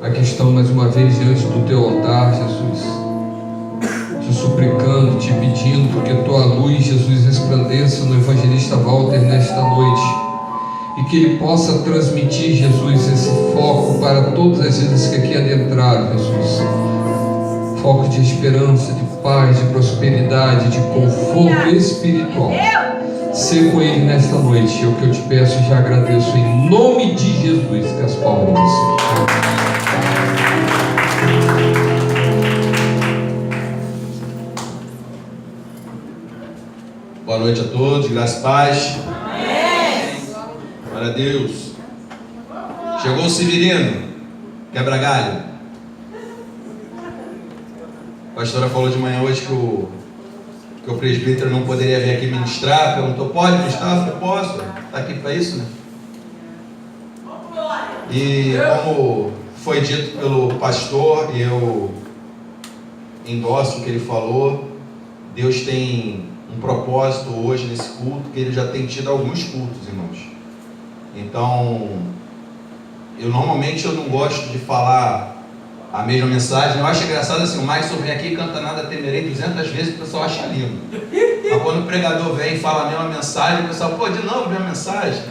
Aqui estamos mais uma vez diante do teu altar, Jesus, te suplicando, te pedindo que a tua luz, Jesus, resplandeça no evangelista Walter nesta noite e que ele possa transmitir, Jesus, esse foco para todas as vidas que aqui adentraram, Jesus. Foco de esperança, de paz, de prosperidade, de conforto espiritual. Ser com ele nesta noite, é o que eu te peço e já agradeço em nome de Jesus. Que as palmas do Senhor. Boa noite a todos, graças e paz. Glória a Deus. Chegou o Severino, quebra galho. A pastora falou de manhã hoje que o presbítero não poderia vir aqui ministrar. Perguntou, pode ministrar? Eu falei, posso. Está aqui para isso, né? E como foi dito pelo pastor, e eu endosso o que ele falou, Deus tem um propósito hoje nesse culto, que ele já tem tido alguns cultos, irmãos. Então, normalmente eu não gosto de falar a mesma mensagem. Eu acho engraçado assim, o Maicon vem aqui e canta Nada Temerei 200 vezes, o pessoal acha lindo. Mas quando o pregador vem e fala a mesma mensagem, o pessoal, pô, de novo a mesma mensagem?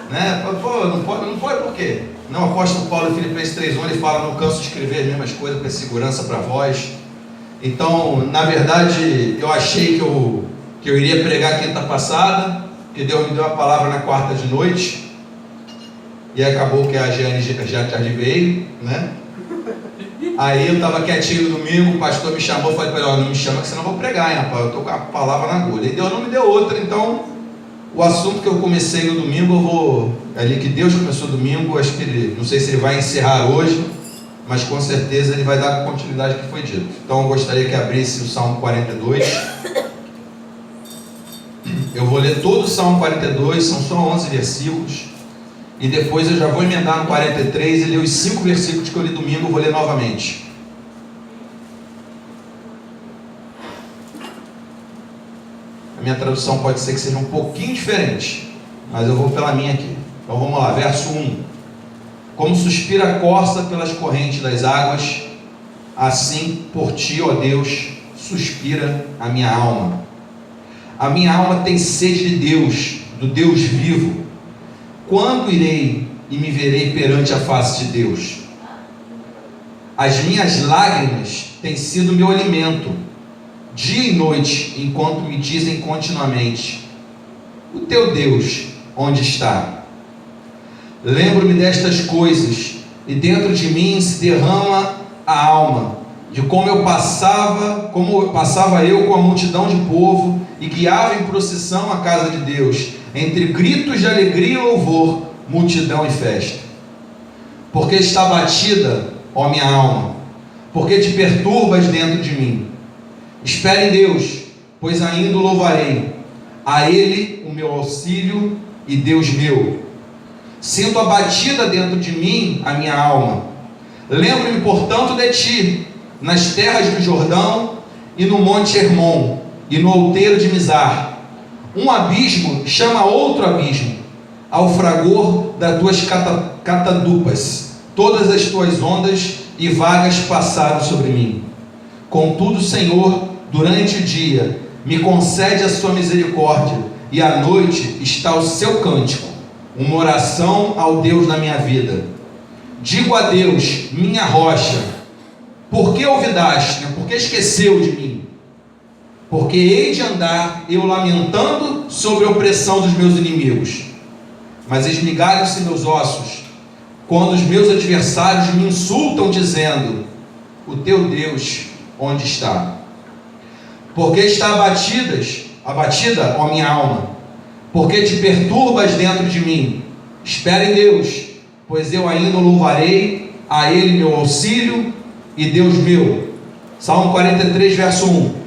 Né? Pô, não pode por quê? Não, o apóstolo Paulo em Filipenses 3:1, ele fala, não canso de escrever as mesmas coisas para segurança para vós. Então, na verdade, eu achei que eu iria pregar quinta passada, que Deus me deu a palavra na quarta de noite, e acabou que a Jeane já veio, né? Aí eu estava quietinho no domingo, o pastor me chamou, falei para ele, não me chama que senão eu vou pregar, hein, rapaz, eu estou com a palavra na agulha. E Deus não me deu outra, então o assunto que eu comecei no domingo, eu vou, ali que Deus começou domingo, acho que ele, não sei se ele vai encerrar hoje, mas com certeza ele vai dar continuidade ao que foi dito. Então eu gostaria que abrisse o Salmo 42. Eu vou ler todo o Salmo 42, são só 11 versículos. E depois eu já vou emendar no 43 e ler os 5 versículos que eu li domingo, eu vou ler novamente. A minha tradução pode ser que seja um pouquinho diferente, mas eu vou pela minha aqui. Então vamos lá, verso 1. Como suspira a corça pelas correntes das águas, assim por ti, ó Deus, suspira a minha alma. A minha alma tem sede de Deus, do Deus vivo. Quando irei e me verei perante a face de Deus? As minhas lágrimas têm sido meu alimento, dia e noite, enquanto me dizem continuamente, o teu Deus, onde está? Lembro-me destas coisas, e dentro de mim se derrama a alma, de como passava eu com a multidão de povo, e guiava em procissão a casa de Deus, entre gritos de alegria e louvor, multidão e festa. Porque está batida, ó minha alma, porque te perturbas dentro de mim. Espere em Deus, pois ainda o louvarei, a Ele o meu auxílio e Deus meu. Sinto abatida dentro de mim a minha alma. Lembro-me, portanto, de ti, nas terras do Jordão e no monte Hermon, e no outeiro de Mizar. Um abismo chama outro abismo, ao fragor das tuas catadupas. Todas as tuas ondas e vagas passaram sobre mim. Contudo, Senhor, durante o dia, me concede a sua misericórdia, e à noite está o seu cântico, uma oração ao Deus na minha vida. Digo a Deus, minha rocha, por que olvidaste, por que esqueceu de mim? Porque hei de andar eu lamentando sobre a opressão dos meus inimigos. Mas esmigalham-se meus ossos, quando os meus adversários me insultam, dizendo, o teu Deus, onde está? Porque está abatida, ó minha alma, porque te perturbas dentro de mim. Espera em Deus, pois eu ainda o louvarei, a Ele meu auxílio e Deus meu. Salmo 43, verso 1.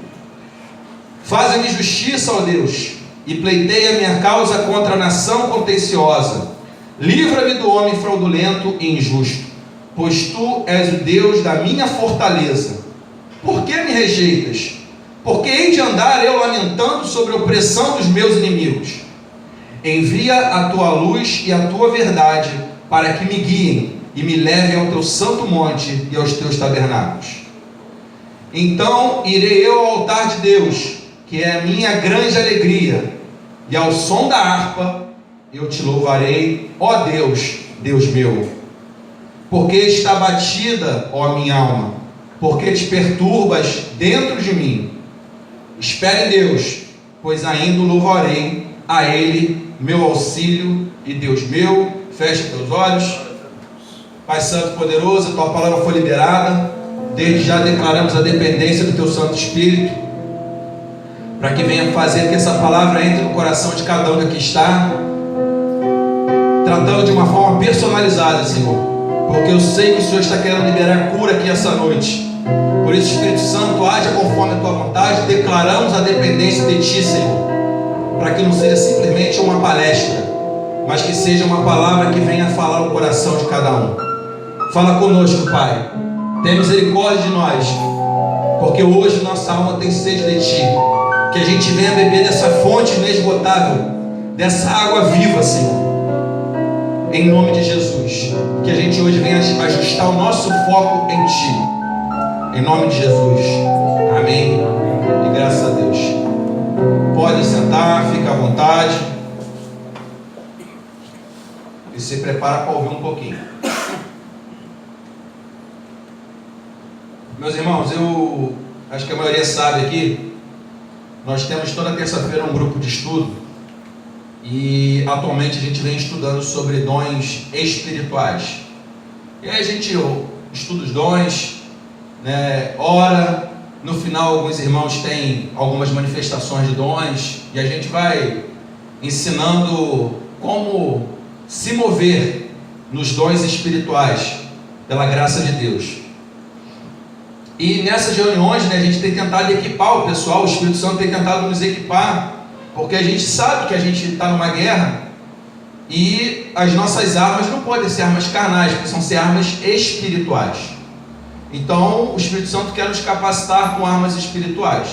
Faze-me justiça, ó Deus, e pleiteia a minha causa contra a nação contenciosa. Livra-me do homem fraudulento e injusto, pois tu és o Deus da minha fortaleza. Por que me rejeitas? Porque hei de andar eu lamentando sobre a opressão dos meus inimigos. Envia a tua luz e a tua verdade, para que me guiem, e me levem ao teu santo monte e aos teus tabernáculos. Então irei eu ao altar de Deus, que é a minha grande alegria, e ao som da harpa eu te louvarei, ó Deus, Deus meu. Porque está batida, ó minha alma, porque te perturbas dentro de mim. Espere em Deus, pois ainda o louvarei, a Ele, meu auxílio e Deus meu. Fecha teus olhos. Pai Santo Poderoso, a tua palavra foi liberada. Desde já declaramos a dependência do teu Santo Espírito, para que venha fazer que essa palavra entre no coração de cada um que aqui está, tratando de uma forma personalizada, Senhor, porque eu sei que o Senhor está querendo liberar cura aqui essa noite. Por isso, Espírito Santo, haja conforme a tua vontade. Declaramos a dependência de ti, Senhor, para que não seja simplesmente uma palestra, mas que seja uma palavra que venha falar o coração de cada um. Fala conosco, Pai. Tenha misericórdia de nós, porque hoje nossa alma tem sede de ti. Que a gente venha beber dessa fonte inesgotável, dessa água viva, Senhor, em nome de Jesus. Que a gente hoje venha ajustar o nosso foco em ti, em nome de Jesus. Amém e graças a Deus. Pode sentar, fica à vontade e se prepara para ouvir um pouquinho. Meus irmãos, eu acho que a maioria sabe aqui, nós temos toda terça-feira um grupo de estudo e atualmente a gente vem estudando sobre dons espirituais. E aí a gente estuda os dons, né, ora, no final alguns irmãos têm algumas manifestações de dons e a gente vai ensinando como se mover nos dons espirituais pela graça de Deus. E nessas reuniões, né, a gente tem tentado equipar o pessoal, o Espírito Santo tem tentado nos equipar, porque a gente sabe que a gente está numa guerra e as nossas armas não podem ser armas carnais, precisam ser armas espirituais. Então o Espírito Santo quer nos capacitar com armas espirituais.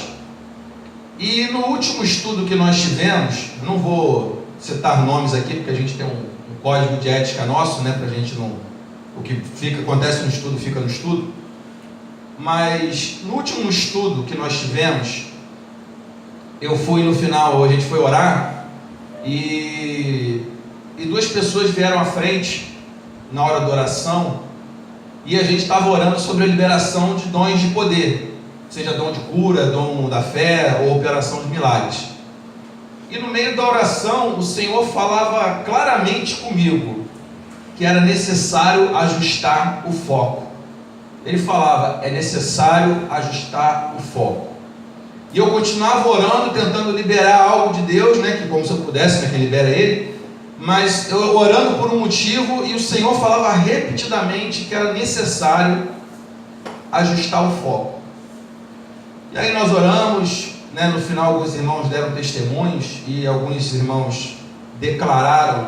E no último estudo que nós tivemos, não vou citar nomes aqui, porque a gente tem um código de ética nosso, né, para a gente não... O que acontece no estudo fica no estudo. Mas no último estudo que nós tivemos, eu fui no final, a gente foi orar e duas pessoas vieram à frente na hora da oração e a gente estava orando sobre a liberação de dons de poder, seja dom de cura, dom da fé ou operação de milagres. E no meio da oração o Senhor falava claramente comigo que era necessário ajustar o foco. Ele falava, é necessário ajustar o foco. E eu continuava orando, tentando liberar algo de Deus, né, que como se eu pudesse, né, que libera Ele, mas eu orando por um motivo, e o Senhor falava repetidamente que era necessário ajustar o foco. E aí nós oramos, né, no final alguns irmãos deram testemunhos, e alguns irmãos declararam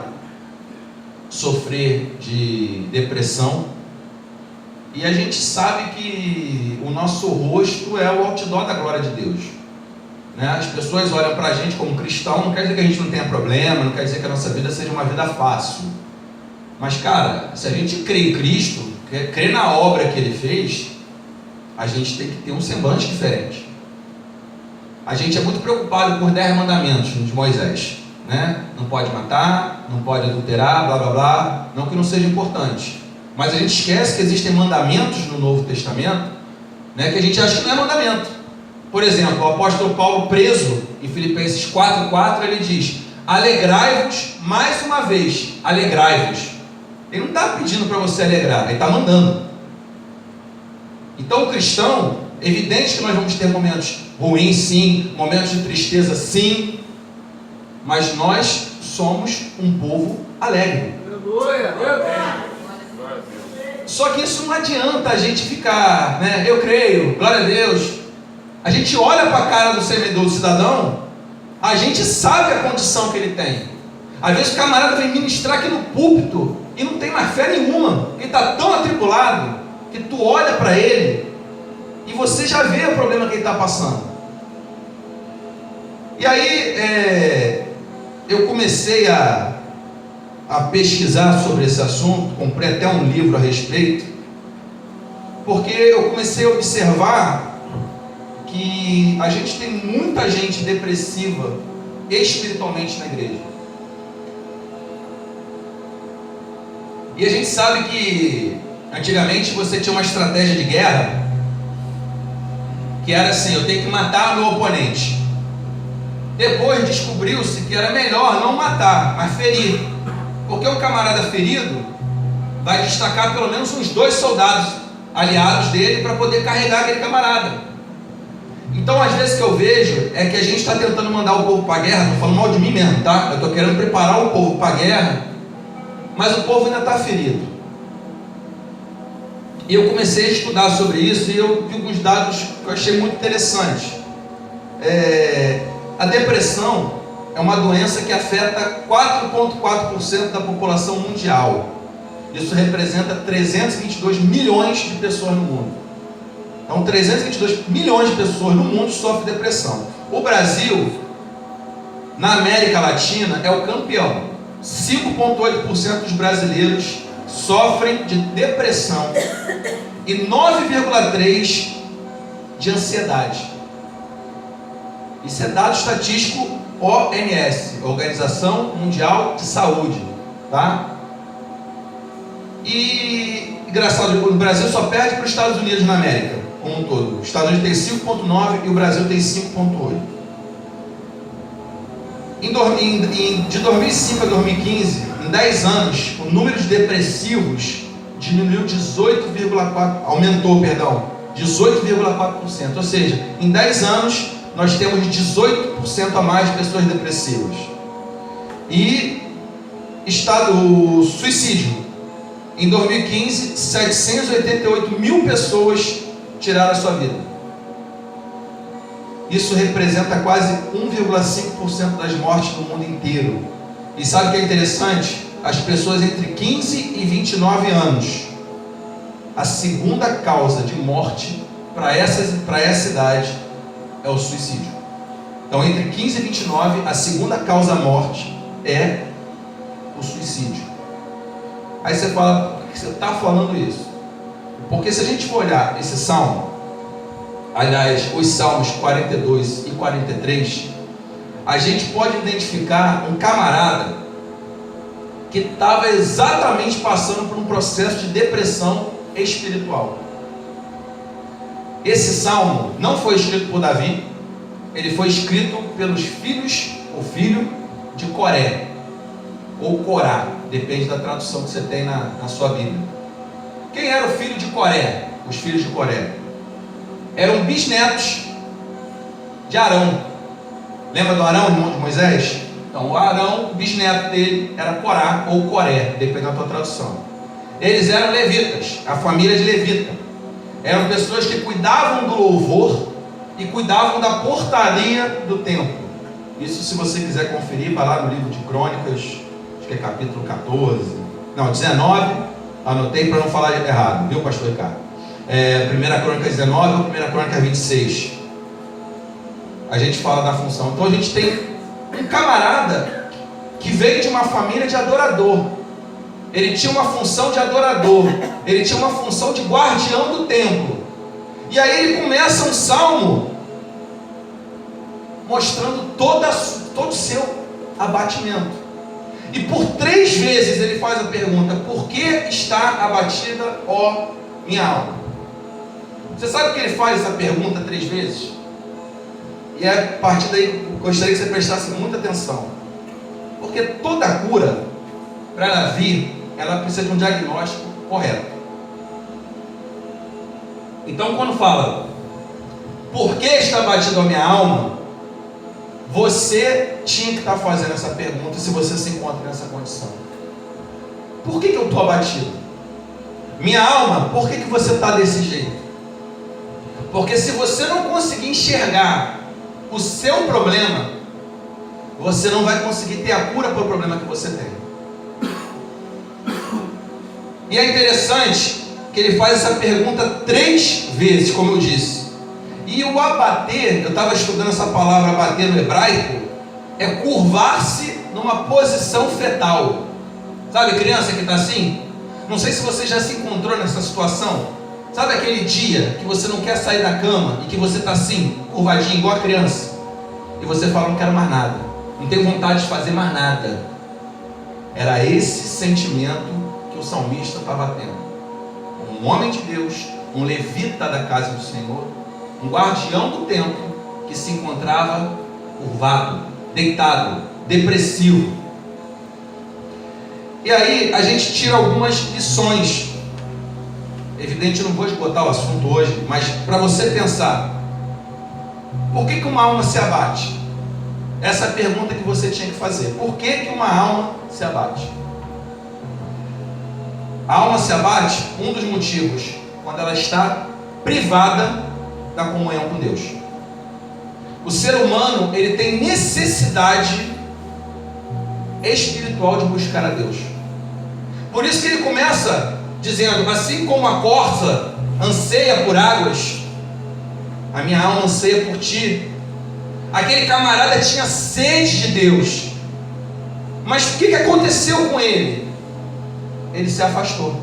sofrer de depressão. E a gente sabe que o nosso rosto é o outdoor da glória de Deus, né? As pessoas olham para a gente como cristão, não quer dizer que a gente não tenha problema, não quer dizer que a nossa vida seja uma vida fácil. Mas cara, se a gente crê em Cristo, crê na obra que Ele fez, a gente tem que ter um semblante diferente. A gente é muito preocupado com os 10 mandamentos de Moisés, né? Não pode matar, não pode adulterar, blá blá blá, não que não seja importante. Mas a gente esquece que existem mandamentos no Novo Testamento, né, que a gente acha que não é mandamento. Por exemplo, o apóstolo Paulo, preso em Filipenses 4,4, ele diz, alegrai-vos mais uma vez, alegrai-vos. Ele não está pedindo para você alegrar, ele está mandando. Então o cristão, é evidente que nós vamos ter momentos ruins sim, momentos de tristeza sim, mas nós somos um povo alegre. Só que isso não adianta a gente ficar, né? Eu creio, glória a Deus. A gente olha para a cara do cidadão, a gente sabe a condição que ele tem. Às vezes o camarada vem ministrar aqui no púlpito e não tem mais fé nenhuma, ele está tão atribulado que tu olha para ele e você já vê o problema que ele está passando. E aí eu comecei a a pesquisar sobre esse assunto, comprei até um livro a respeito, porque eu comecei a observar que a gente tem muita gente depressiva espiritualmente na igreja. E a gente sabe que antigamente você tinha uma estratégia de guerra que era assim: eu tenho que matar o meu oponente. Depois descobriu-se que era melhor não matar, mas ferir, porque o camarada ferido vai destacar pelo menos uns 2 soldados aliados dele para poder carregar aquele camarada. Então, às vezes que eu vejo é que a gente está tentando mandar o povo para a guerra. Estou falando mal de mim mesmo, tá? Eu estou querendo preparar o povo para a guerra, mas o povo ainda está ferido. E eu comecei a estudar sobre isso e eu vi alguns dados que eu achei muito interessantes. A depressão é uma doença que afeta 4,4% da população mundial. Isso representa 322 milhões de pessoas no mundo. Então, 322 milhões de pessoas no mundo sofrem depressão. O Brasil, na América Latina, é o campeão. 5,8% dos brasileiros sofrem de depressão e 9,3% de ansiedade. Isso é dado estatístico OMS, Organização Mundial de Saúde, tá? E engraçado, o Brasil só perde para os Estados Unidos na América como um todo. Os Estados Unidos tem 5,9% e o Brasil tem 5,8%. De 2005 a 2015, em 10 anos, o número de depressivos diminuiu 18,4%, 18,4%. Ou seja, em 10 anos, nós temos 18% a mais de pessoas depressivas. E o suicídio. Em 2015, 788 mil pessoas tiraram a sua vida. Isso representa quase 1,5% das mortes no mundo inteiro. E sabe o que é interessante? As pessoas entre 15 e 29 anos, a segunda causa de morte para essa idade é o suicídio. Então, entre 15 e 29, a segunda causa morte é o suicídio. Aí você fala: por que você está falando isso? Porque se a gente for olhar esse salmo, aliás, os salmos 42 e 43, a gente pode identificar um camarada que estava exatamente passando por um processo de depressão espiritual. Esse salmo não foi escrito por Davi, ele foi escrito pelos o filho de Coré, ou Corá, depende da tradução que você tem na sua Bíblia. Quem era o filho de Coré? Os filhos de Coré eram bisnetos de Arão. Lembra do Arão, irmão de Moisés? Então, o Arão, o bisneto dele, era Corá ou Coré, dependendo da tua tradução. Eles eram levitas, a família de Levita. Eram pessoas que cuidavam do louvor e cuidavam da portaria do templo. Isso, se você quiser conferir, vai lá no livro de Crônicas, acho que é capítulo 19, anotei para não falar errado, viu, pastor Ricardo? 1 Crônica 19 ou 1 Crônica 26. A gente fala da função. Então a gente tem um camarada que veio de uma família de adorador. Ele tinha uma função de adorador, ele tinha uma função de guardião do templo. E aí ele começa um salmo mostrando todo o seu abatimento. E por 3 vezes ele faz a pergunta: por que está abatida, ó minha alma? Você sabe por que ele faz essa pergunta 3 vezes? E a partir daí eu gostaria que você prestasse muita atenção. Porque toda cura, para ela vir, ela precisa de um diagnóstico correto. Então, quando fala por que está abatido a minha alma, você tinha que estar fazendo essa pergunta se você se encontra nessa condição. Por que eu estou abatido? Minha alma, por que você está desse jeito? Porque se você não conseguir enxergar o seu problema, você não vai conseguir ter a cura para o problema que você tem. E é interessante que ele faz essa pergunta 3 vezes, como eu disse. E o abater, eu estava estudando essa palavra abater no hebraico, é curvar-se numa posição fetal. Sabe criança que está assim? Não sei se você já se encontrou nessa situação. Sabe aquele dia que você não quer sair da cama e que você está assim, curvadinho, igual a criança, e você fala, não quero mais nada, não tenho vontade de fazer mais nada. Era esse sentimento que o salmista estava tendo. Um homem de Deus, um levita da casa do Senhor, um guardião do templo, que se encontrava curvado, deitado, depressivo. E aí a gente tira algumas lições. Evidente, eu não vou esgotar o assunto hoje, mas para você pensar, por que uma alma se abate? Essa é a pergunta que você tinha que fazer. Por que uma alma se abate? A alma se abate, um dos motivos, quando ela está privada da comunhão com Deus. O ser humano, ele tem necessidade espiritual de buscar a Deus. Por isso que ele começa dizendo, assim como a corça anseia por águas, a minha alma anseia por ti. Aquele camarada tinha sede de Deus. Mas o que aconteceu com ele? Ele se afastou.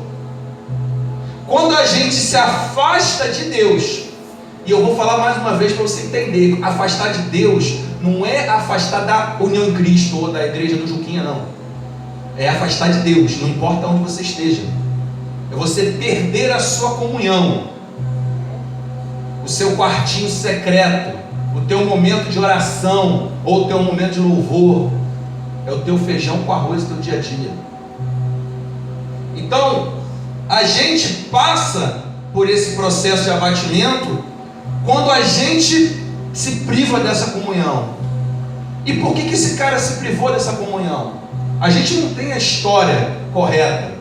Quando a gente se afasta de Deus, e eu vou falar mais uma vez para você entender, afastar de Deus não é afastar da união em Cristo ou da igreja do Juquinha, não. É afastar de Deus, não importa onde você esteja. É você perder a sua comunhão, o seu quartinho secreto, o teu momento de oração ou o teu momento de louvor. É o teu feijão com arroz do teu dia a dia. Então, a gente passa por esse processo de abatimento quando a gente se priva dessa comunhão. E por que esse cara se privou dessa comunhão? A gente não tem a história correta,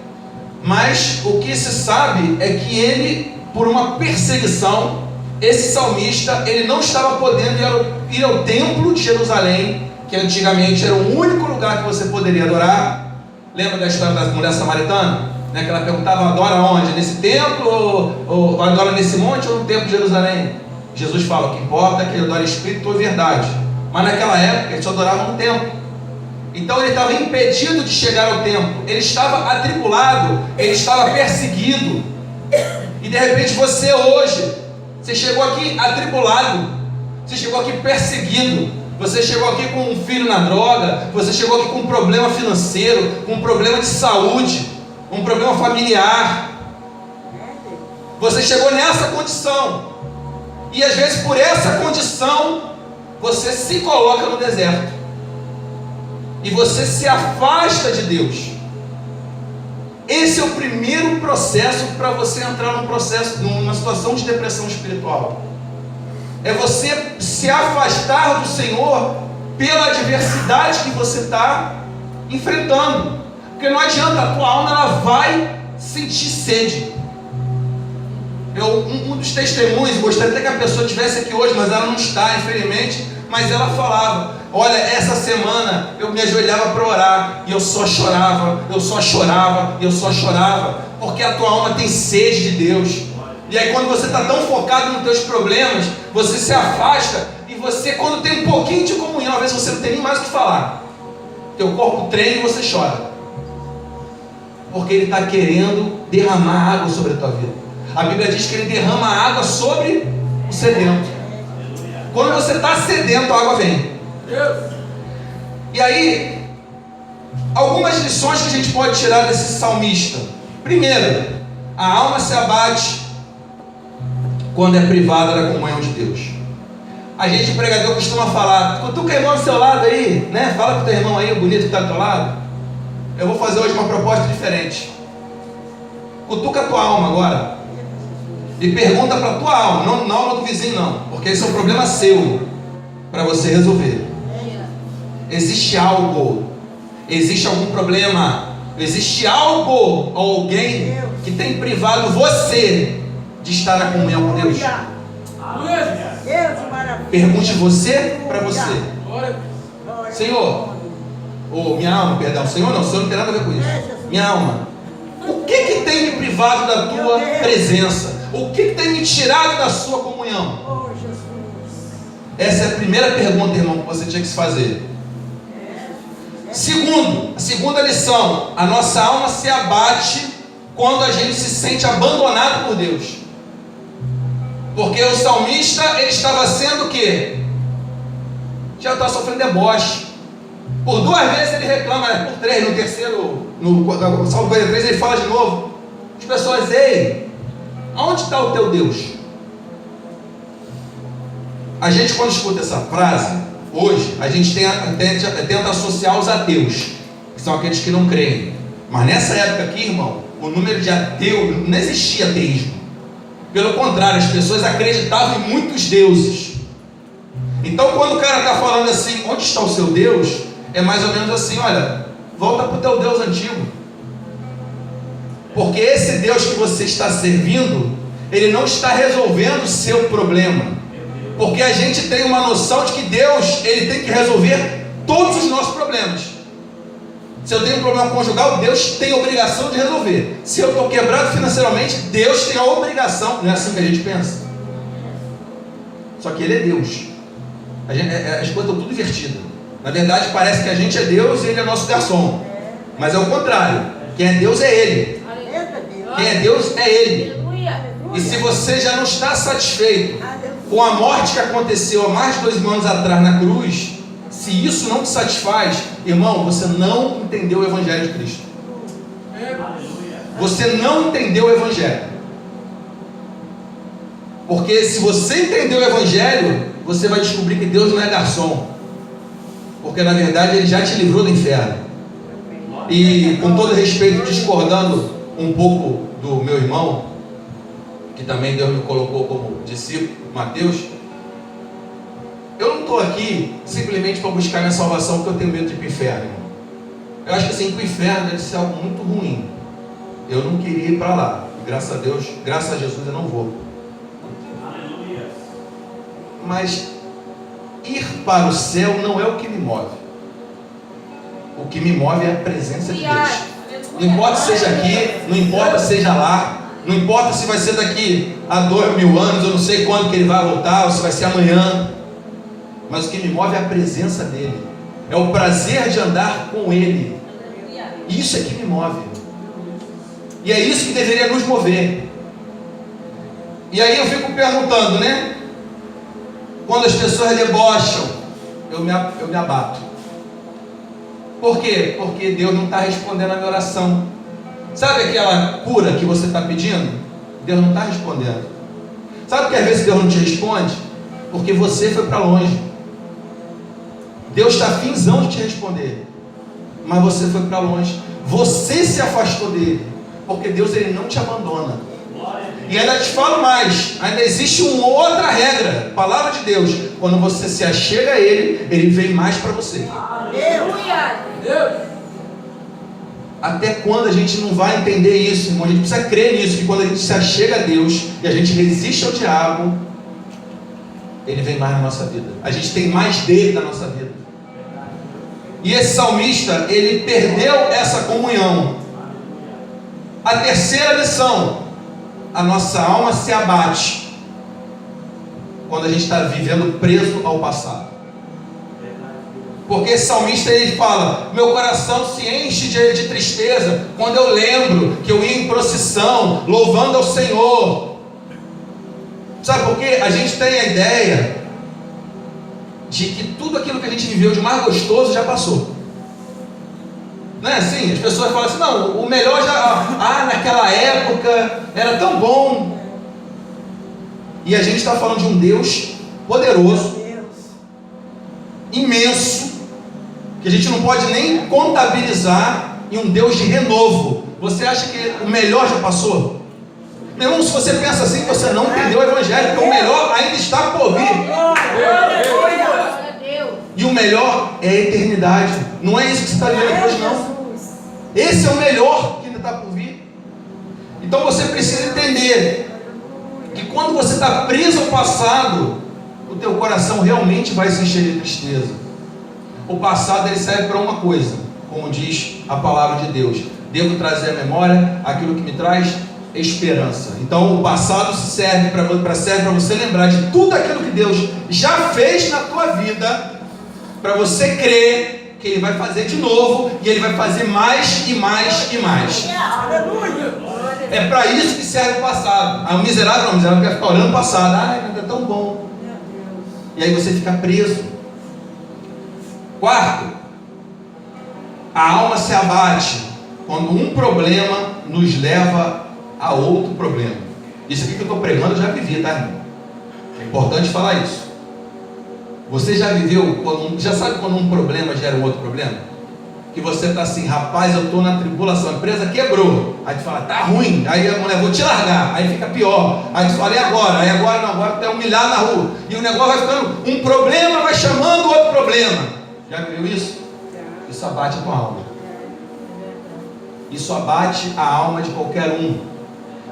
mas o que se sabe é que ele, por uma perseguição, esse salmista, ele não estava podendo ir ao templo de Jerusalém, que antigamente era o único lugar que você poderia adorar. Lembra da história da mulher samaritana? Né, que ela perguntava, adora onde? Nesse templo? Ou adora nesse monte ou no templo de Jerusalém? Jesus fala, o que importa é que ele adora espírito ou verdade. Mas naquela época, ele só adorava no templo. Então ele estava impedido de chegar ao templo. Ele estava atribulado, ele estava perseguido. E de repente você hoje, você chegou aqui atribulado, você chegou aqui perseguido, você chegou aqui com um filho na droga, você chegou aqui com um problema financeiro, com um problema de saúde, um problema familiar. Você chegou nessa condição. E às vezes por essa condição você se coloca no deserto e você se afasta de Deus. Esse é o primeiro processo para você entrar numa situação de depressão espiritual. É você se afastar do Senhor pela adversidade que você está enfrentando. Porque não adianta, a tua alma ela vai sentir sede. Um dos testemunhos, gostaria até que a pessoa estivesse aqui hoje, mas ela não está, infelizmente. Mas ela falava, olha, essa semana eu me ajoelhava para orar, e eu só chorava, porque a tua alma tem sede de Deus. E aí quando você está tão focado nos teus problemas, você se afasta, e você, quando tem um pouquinho de comunhão, às vezes você não tem nem mais o que falar, teu corpo treina e você chora, porque ele está querendo derramar água sobre a tua vida. A Bíblia diz que ele derrama água sobre o sedento. Quando você está sedento, a água vem. E aí, algumas lições que a gente pode tirar desse salmista. Primeiro, a alma se abate quando é privada da comunhão de Deus. A gente, pregador, costuma falar, cutuca o irmão do seu lado aí, né? Fala com o teu irmão aí, o bonito que está do teu lado. Eu vou fazer hoje uma proposta diferente. Cutuca a tua alma agora e pergunta para a tua alma, não a alma do vizinho não, porque esse é um problema seu, para você resolver. Existe algo, existe algum problema, existe algo ou alguém que tem privado você de estar na comunhão com Deus? Pergunte você para você. Senhor, minha alma, perdão, Senhor não tem nada a ver com isso. Minha alma, o que tem me privado da tua presença? O que tem me tirado da sua comunhão? Essa é a primeira pergunta, irmão, que você tinha que se fazer. Segundo, a segunda lição: a nossa alma se abate quando a gente se sente abandonado por Deus. Porque o salmista, ele estava sendo o quê? Já está sofrendo deboche. Por 2 vezes ele reclama, por 3, no terceiro, no Salmo 43 ele fala de novo. As pessoas, ei, aonde está o teu Deus? A gente, quando escuta essa frase, hoje, a gente tenta associar os ateus, que são aqueles que não creem. Mas nessa época aqui, irmão, o número de ateus, não existia ateísmo. Pelo contrário, as pessoas acreditavam em muitos deuses. Então, quando o cara está falando assim, onde está o seu Deus? É mais ou menos assim, olha, volta para o teu Deus antigo. Porque esse Deus que você está servindo, ele não está resolvendo o seu problema. Porque a gente tem uma noção de que Deus, ele tem que resolver todos os nossos problemas. Se eu tenho um problema conjugal, Deus tem a obrigação de resolver. Se eu estou quebrado financeiramente, Deus tem a obrigação. Não é assim que a gente pensa? Só que ele é Deus. As coisas estão tudo invertidas. Na verdade, parece que a gente é Deus e ele é nosso garçom. Mas é o contrário. Quem é Deus é ele. Quem é Deus é ele. E se você já não está satisfeito com a morte que aconteceu há mais de 2 mil anos atrás na cruz, se isso não te satisfaz, irmão, você não entendeu o Evangelho de Cristo. Você não entendeu o Evangelho. Porque se você entendeu o Evangelho, você vai descobrir que Deus não é garçom. Porque na verdade ele já te livrou do inferno. E com todo respeito, discordando um pouco do meu irmão, que também Deus me colocou como discípulo, Mateus, eu não estou aqui simplesmente para buscar minha salvação porque eu tenho medo de ir para o inferno. Eu acho que assim, para o inferno deve ser algo muito ruim. Eu não queria ir para lá. E graças a Deus, graças a Jesus eu não vou. Mas ir para o céu não é o que me move. O que me move é a presença de Deus. Não importa se seja aqui, não importa se seja lá, não importa se vai ser daqui a 2 mil anos, eu não sei quando que ele vai voltar, ou se vai ser amanhã. Mas o que me move é a presença dele. É o prazer de andar com ele. Isso é que me move. E é isso que deveria nos mover. E aí eu fico perguntando, né? Quando as pessoas debocham, eu me abato. Por quê? Porque Deus não está respondendo a minha oração. Sabe aquela cura que você está pedindo? Deus não está respondendo. Sabe que às vezes Deus não te responde? Porque você foi para longe. Deus está finzão de te responder, mas você foi para longe. Você se afastou dele, porque Deus ele não te abandona. E ainda te falo mais, ainda existe uma outra regra, palavra de Deus: quando você se achega a ele, ele vem mais para você. Até quando a gente não vai entender isso, irmão? A gente precisa crer nisso, que quando a gente se achega a Deus e a gente resiste ao diabo, ele vem mais na nossa vida. A gente tem mais dele na nossa vida. E esse salmista, ele perdeu essa comunhão. A terceira lição: a nossa alma se abate quando a gente está vivendo preso ao passado. Porque esse salmista ele fala: meu coração se enche de tristeza quando eu lembro que eu ia em procissão louvando ao Senhor. Sabe por quê? A gente tem a ideia de que tudo aquilo que a gente viveu de mais gostoso já passou. Não é assim? As pessoas falam assim: não, o melhor já... naquela época era tão bom. E a gente está falando de um Deus poderoso, imenso, que a gente não pode nem contabilizar, e um Deus de renovo. Você acha que o melhor já passou? Meu irmão, se você pensa assim, você não entendeu o Evangelho, porque o melhor ainda está por vir. E o melhor é a eternidade. Não é isso que você está vivendo hoje, não. Esse é o melhor que ainda está por vir. Então você precisa entender que quando você está preso ao passado, o teu coração realmente vai se encher de tristeza. O passado ele serve para uma coisa, como diz a palavra de Deus: devo trazer à memória aquilo que me traz esperança. Então o passado serve para você lembrar de tudo aquilo que Deus já fez na tua vida, para você crer que Ele vai fazer de novo, e Ele vai fazer mais e mais e mais. É para isso que serve o passado. O miserável quer ficar olhando o passado. Ai, é tão bom. E aí você fica preso. Quarto, a alma se abate quando um problema nos leva a outro problema. Isso aqui que eu estou pregando eu já vivi, tá, irmão? É importante falar isso. Você já viveu, já sabe quando um problema gera um outro problema? Que você está assim, rapaz, eu estou na tribulação, a empresa quebrou. Aí tu fala, tá ruim. Aí a mulher, vou te largar. Aí fica pior. Aí tu fala, e agora? Aí agora não, agora tu é humilhado na rua. E o negócio vai ficando, um problema vai chamando outro problema. Já viu isso? Isso abate a tua alma. Isso abate a alma de qualquer um.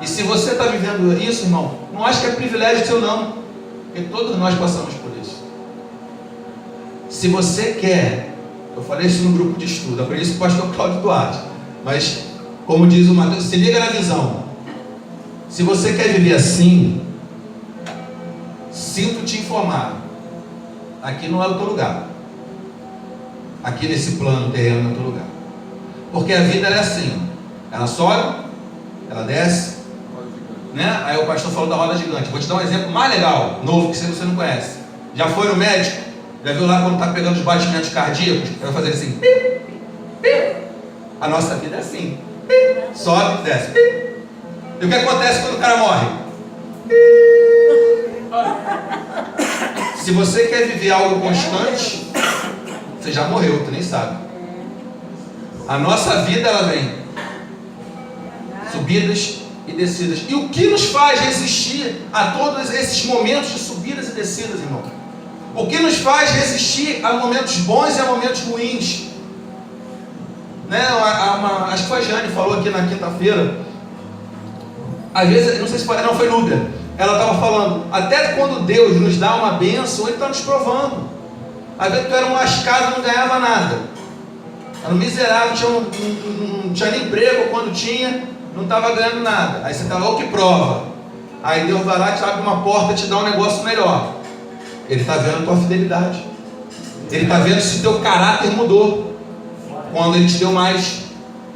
E se você está vivendo isso, irmão, não acho que é privilégio seu não. Porque todos nós passamos por isso. Se você quer, eu falei isso no grupo de estudo, aprendi isso com o pastor Cláudio Duarte, mas como diz o Mateus, se liga na visão. Se você quer viver assim, sinto te informar, aqui não é o teu lugar. Aqui nesse plano terreno não é o teu lugar. Porque a vida é assim, ela sobe, ela desce, né? Aí o pastor falou da roda gigante. Vou te dar um exemplo mais legal, novo, que você não conhece. Já foi no médico? Já viu lá quando está pegando os batimentos cardíacos? Vai fazer assim, pip, pip. A nossa vida é assim, pip, sobe, desce, pip. E o que acontece quando o cara morre? Se você quer viver algo constante, você já morreu, tu nem sabe. A nossa vida, ela vem subidas e descidas. E o que nos faz resistir a todos esses momentos de subidas e descidas, irmão? O que nos faz resistir a momentos bons e a momentos ruins? Né? Acho que foi a Jane falou aqui na quinta-feira. Às vezes, não sei se foi, não foi Núbia. Ela estava falando, até quando Deus nos dá uma bênção, Ele está nos provando. Às vezes tu era um lascado, não ganhava nada. Era um miserável, não tinha nem emprego, quando tinha, não estava ganhando nada. Aí você está lá, o que prova? Aí Deus vai lá, te abre uma porta, te dá um negócio melhor. Ele está vendo a tua fidelidade. Ele está vendo se o teu caráter mudou. Quando Ele te deu mais.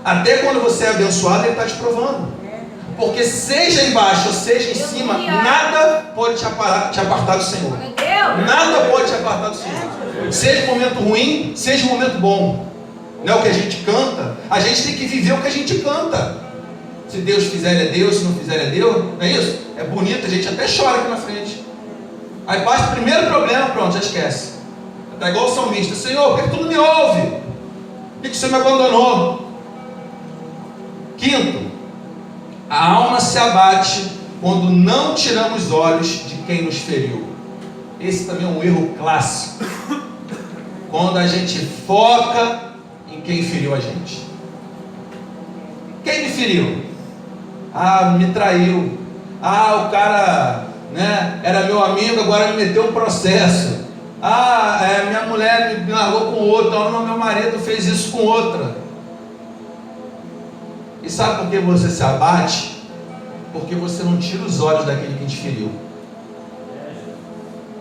Até quando você é abençoado, Ele está te provando. Porque seja embaixo ou seja em cima, nada pode te apartar do Senhor. Nada pode te apartar do Senhor. Seja um momento ruim, seja um momento bom. Não é o que a gente canta. A gente tem que viver o que a gente canta. Se Deus fizer, Ele é Deus. Se não fizer, Ele é Deus. Não é isso? É bonito, a gente até chora aqui na frente. Aí basta o primeiro problema, pronto, já esquece. Está igual o salmista. Senhor, por que tu não me ouve? Por que o Senhor me abandonou? Quinto, a alma se abate quando não tiramos os olhos de quem nos feriu. Esse também é um erro clássico. Quando a gente foca em quem feriu a gente. Quem me feriu? Ah, me traiu. Ah, o cara, né, era meu amigo, agora me meteu um processo. Ah, minha mulher me largou com outro. Não, meu marido fez isso com outra. E sabe por que você se abate? Porque você não tira os olhos daquele que te feriu.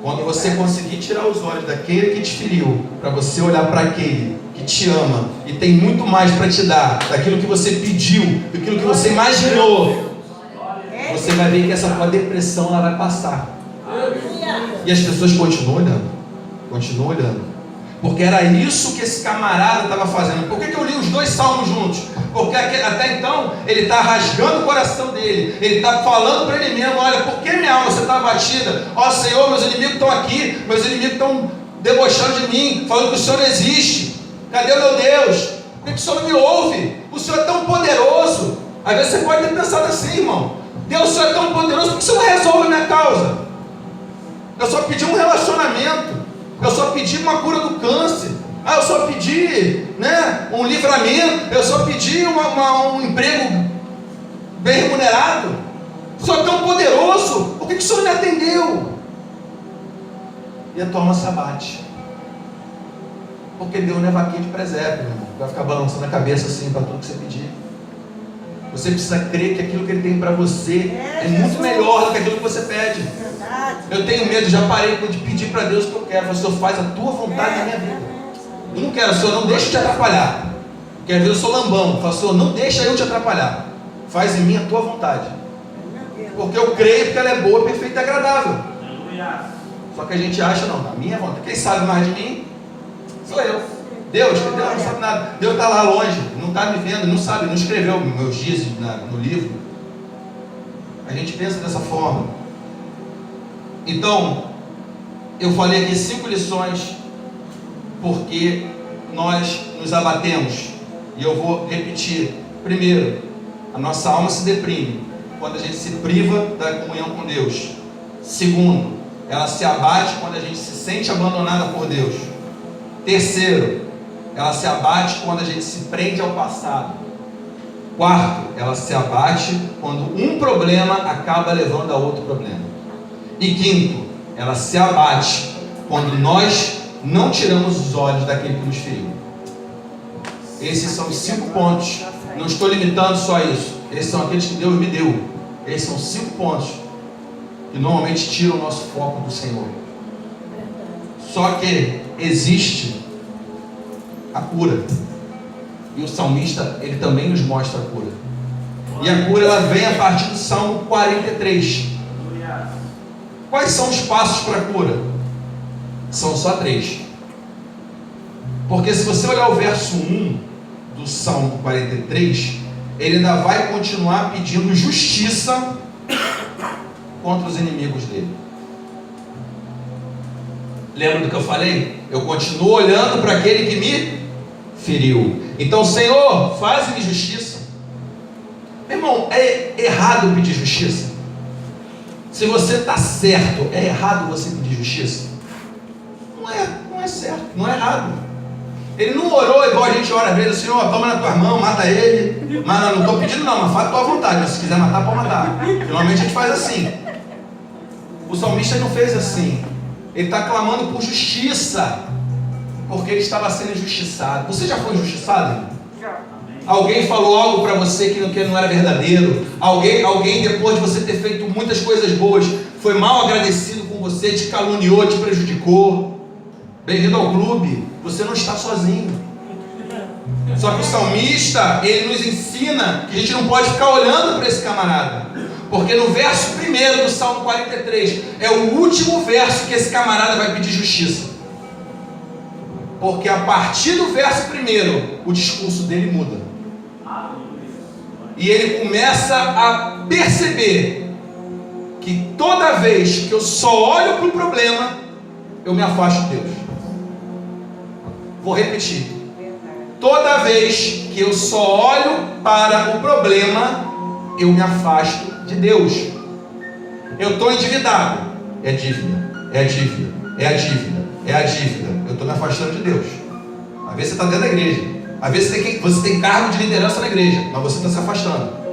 Quando você conseguir tirar os olhos daquele que te feriu, para você olhar para aquele que te ama e tem muito mais para te dar, daquilo que você pediu, daquilo que você imaginou, você vai ver que essa tua depressão ela vai passar. E as pessoas continuam olhando. Porque era isso que esse camarada estava fazendo. Por que eu li os dois salmos juntos? Porque até então ele está rasgando o coração dele. Ele está falando para ele mesmo: olha, por que minha alma você está abatida? Ó Senhor, meus inimigos estão aqui. Meus inimigos estão debochando de mim, falando que o Senhor não existe. Cadê o meu Deus? Por que o Senhor não me ouve? O Senhor é tão poderoso. Às vezes você pode ter pensado assim, irmão: Deus, o Senhor é tão poderoso, por que o Senhor não resolve a minha causa? Eu só pedi um relacionamento. Eu só pedi uma cura do câncer. Ah, eu só pedi, né, um livramento. Eu só pedi um emprego bem remunerado. O Senhor é tão poderoso, por que o Senhor me atendeu? E a tua alma se abate. Porque Deus não é vaquinha de presépio, meu irmão. Vai ficar balançando a cabeça assim para tudo que você pedir. Você precisa crer que aquilo que Ele tem para você é muito melhor do que aquilo que você pede. Eu tenho medo, já parei de pedir para Deus o que eu quero. O Senhor faz a tua vontade na minha vida. Eu não quero, Senhor, não deixa eu te atrapalhar. Porque às vezes eu sou lambão. Eu falo, Senhor, não deixa eu te atrapalhar. Faz em mim a tua vontade. Porque eu creio que ela é boa, perfeita e agradável. Só que a gente acha, não, na minha vontade. Quem sabe mais de mim sou eu. Deus não sabe nada. Deus está lá longe, não está me vendo, não sabe, não escreveu meus dias no livro. A gente pensa dessa forma. Então, eu falei aqui 5 lições porque nós nos abatemos. E eu vou repetir. Primeiro, a nossa alma se deprime quando a gente se priva da comunhão com Deus. Segundo, ela se abate quando a gente se sente abandonada por Deus. Terceiro, ela se abate quando a gente se prende ao passado. Quarto, ela se abate quando um problema acaba levando a outro problema. E quinto, ela se abate quando nós não tiramos os olhos daquele que nos feriu. Esses são os 5 pontos. Não estou limitando só a isso. Esses são aqueles que Deus me deu. Esses são 5 pontos que normalmente tiram o nosso foco do Senhor. Só que existe a cura. E o salmista, ele também nos mostra a cura. E a cura, ela vem a partir do Salmo 43. Quais são os passos para a cura? São só 3. Porque se você olhar o verso 1 do Salmo 43, ele ainda vai continuar pedindo justiça contra os inimigos dele. Lembra do que eu falei? Eu continuo olhando para aquele que me feriu. Então, Senhor, faz-me justiça. Meu irmão, é errado pedir justiça? Se você está certo, é errado você pedir justiça? Não é certo, não é errado. Ele não orou igual a gente ora às vezes, Senhor, toma na tua mão, mata ele. Mas não estou pedindo não, mas faz a tua vontade. Mas se quiser matar, pode matar. Normalmente a gente faz assim. O salmista não fez assim. Ele está clamando por justiça, porque ele estava sendo injustiçado. Você já foi injustiçado? Já. Alguém falou algo para você que não era verdadeiro. Alguém depois de você ter feito muitas coisas boas, foi mal agradecido com você, te caluniou, te prejudicou. Bem-vindo ao clube. Você não está sozinho. Só que o salmista, ele nos ensina que a gente não pode ficar olhando para esse camarada. Porque no verso 1 do Salmo 43, é o último verso que esse camarada vai pedir justiça. Porque a partir do verso 1, o discurso dele muda. E ele começa a perceber que toda vez que eu só olho para o problema, eu me afasto de Deus. Vou repetir. Toda vez que eu só olho para o problema, eu me afasto de Deus. Eu estou endividado. É dívida, é a dívida, é a dívida, é a dívida. Eu estou me afastando de Deus. Às vezes você está dentro da igreja. Às vezes você tem cargo de liderança na igreja, mas você está se afastando.